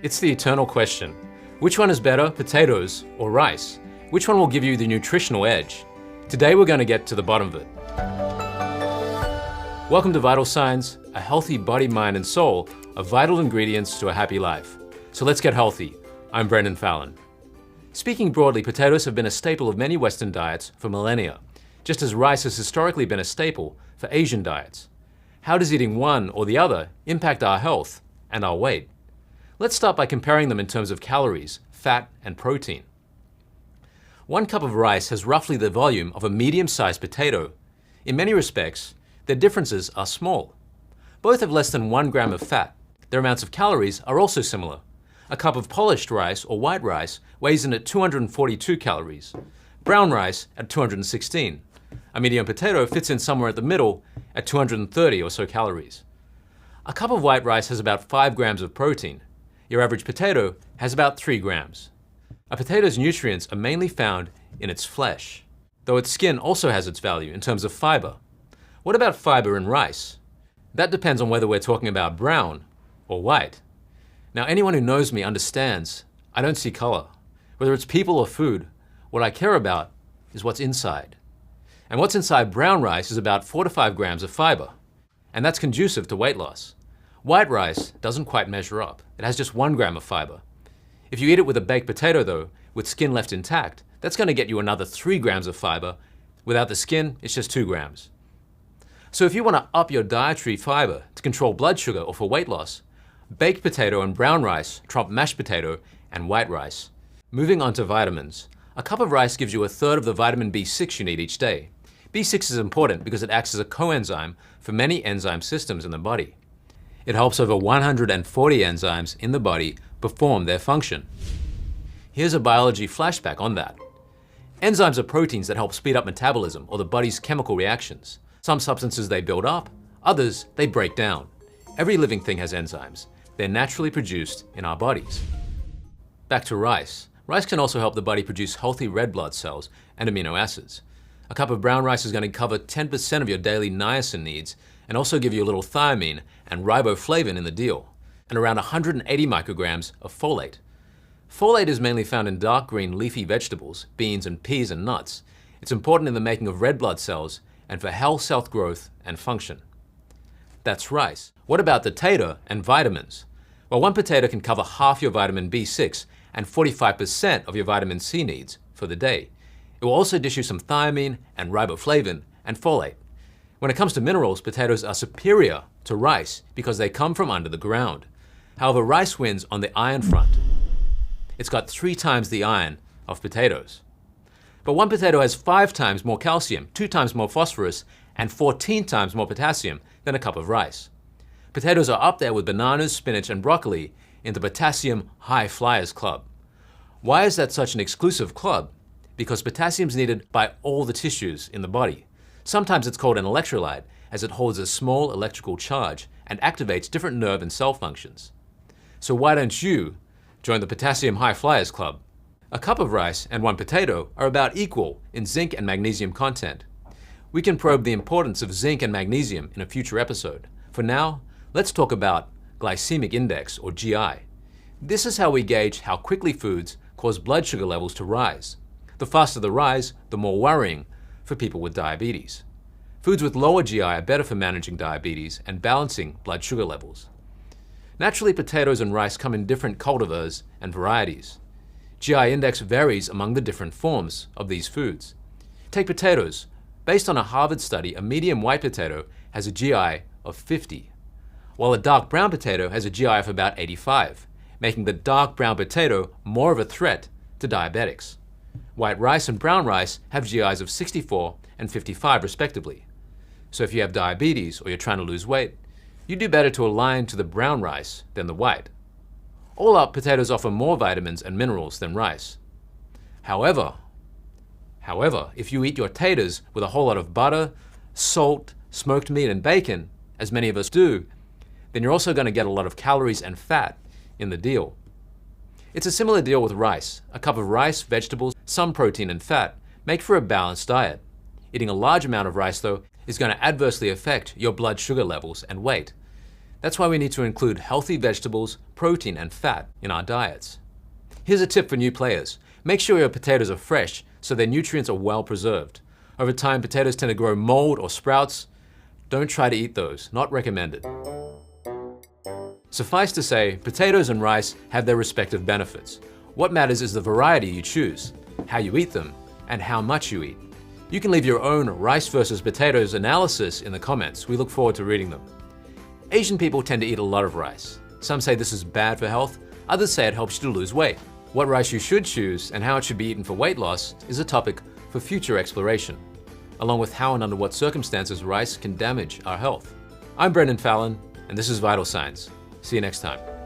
It's the eternal question. Which one is better, potatoes or rice? Which one will give you the nutritional edge? Today we're going to get to the bottom of it. Welcome to Vital Signs. A healthy body, mind and soul are vital ingredients to a happy life. So let's get healthy. I'm Brendon Fallon. Speaking broadly, potatoes have been a staple of many Western diets for millennia, just as rice has historically been a staple for Asian diets. How does eating one or the other impact our health and our weight? Let's start by comparing them in terms of calories, fat, and protein. 1 cup of rice has roughly the volume of a medium-sized potato. In many respects, their differences are small. Both have less than 1 gram of fat. Their amounts of calories are also similar. A cup of polished rice or white rice weighs in at 242 calories, brown rice at 216. A medium potato fits in somewhere at the middle at 230 or so calories. A cup of white rice has about 5 grams of protein. Your average potato has about 3 grams. A potato's nutrients are mainly found in its flesh, though its skin also has its value in terms of fiber. What about fiber in rice? That depends on whether we're talking about brown or white. Now, anyone who knows me understands I don't see color. Whether it's people or food, what I care about is what's inside. And what's inside brown rice is about 4 to 5 grams of fiber, and that's conducive to weight loss. White rice doesn't quite measure up. It has just 1 gram of fiber. If you eat it with a baked potato though, with skin left intact, that's going to get you another 3 grams of fiber. Without the skin, it's just 2 grams. So if you want to up your dietary fiber to control blood sugar or for weight loss, baked potato and brown rice trump mashed potato and white rice. Moving on to vitamins. A cup of rice gives you a third of the vitamin B6 you need each day. B6 is important because it acts as a coenzyme for many enzyme systems in the body. It helps over 140 enzymes in the body perform their function. Here's a biology flashback on that. Enzymes are proteins that help speed up metabolism or the body's chemical reactions. Some substances they build up, others they break down. Every living thing has enzymes. They're naturally produced in our bodies. Back to rice. Rice can also help the body produce healthy red blood cells and amino acids. A cup of brown rice is going to cover 10% of your daily niacin needs and also give you a little thiamine and riboflavin in the deal, and around 180 micrograms of folate. Folate is mainly found in dark green leafy vegetables, beans and peas and nuts. It's important in the making of red blood cells and for cell growth and function. That's rice. What about the tater and vitamins? Well, 1 potato can cover half your vitamin B6 and 45% of your vitamin C needs for the day. It will also dish you some thiamine and riboflavin and folate. When it comes to minerals, potatoes are superior to rice because they come from under the ground. However, rice wins on the iron front. It's got 3 times the iron of potatoes. But 1 potato has 5 times more calcium, 2 times more phosphorus, and 14 times more potassium than a cup of rice. Potatoes are up there with bananas, spinach, and broccoli in the potassium high flyers club. Why is that such an exclusive club? Because potassium is needed by all the tissues in the body. Sometimes it's called an electrolyte, as it holds a small electrical charge and activates different nerve and cell functions. So why don't you join the Potassium High Flyers Club? A cup of rice and 1 potato are about equal in zinc and magnesium content. We can probe the importance of zinc and magnesium in a future episode. For now, let's talk about glycemic index, or GI. This is how we gauge how quickly foods cause blood sugar levels to rise. The faster the rise, the more worrying for people with diabetes. Foods with lower GI are better for managing diabetes and balancing blood sugar levels. Naturally, potatoes and rice come in different cultivars and varieties. GI index varies among the different forms of these foods. Take potatoes. Based on a Harvard study, a medium white potato has a GI of 50, while a dark brown potato has a GI of about 85, making the dark brown potato more of a threat to diabetics. White rice and brown rice have GIs of 64 and 55 respectively. So if you have diabetes or you're trying to lose weight, you do better to align to the brown rice than the white. All up, potatoes offer more vitamins and minerals than rice. However, if you eat your taters with a whole lot of butter, salt, smoked meat, and bacon, as many of us do, then you're also going to get a lot of calories and fat in the deal. It's a similar deal with rice. A cup of rice, vegetables, some protein and fat make for a balanced diet. Eating a large amount of rice, though, is going to adversely affect your blood sugar levels and weight. That's why we need to include healthy vegetables, protein, and fat in our diets. Here's a tip for new players. Make sure your potatoes are fresh so their nutrients are well preserved. Over time, potatoes tend to grow mold or sprouts. Don't try to eat those, not recommended. Suffice to say, potatoes and rice have their respective benefits. What matters is the variety you choose, how you eat them, and how much you eat. You can leave your own rice versus potatoes analysis in the comments. We look forward to reading them. Asian people tend to eat a lot of rice. Some say this is bad for health, others say it helps you to lose weight. What rice you should choose and how it should be eaten for weight loss is a topic for future exploration, along with how and under what circumstances rice can damage our health. I'm Brendon Fallon, and this is Vital Signs. See you next time.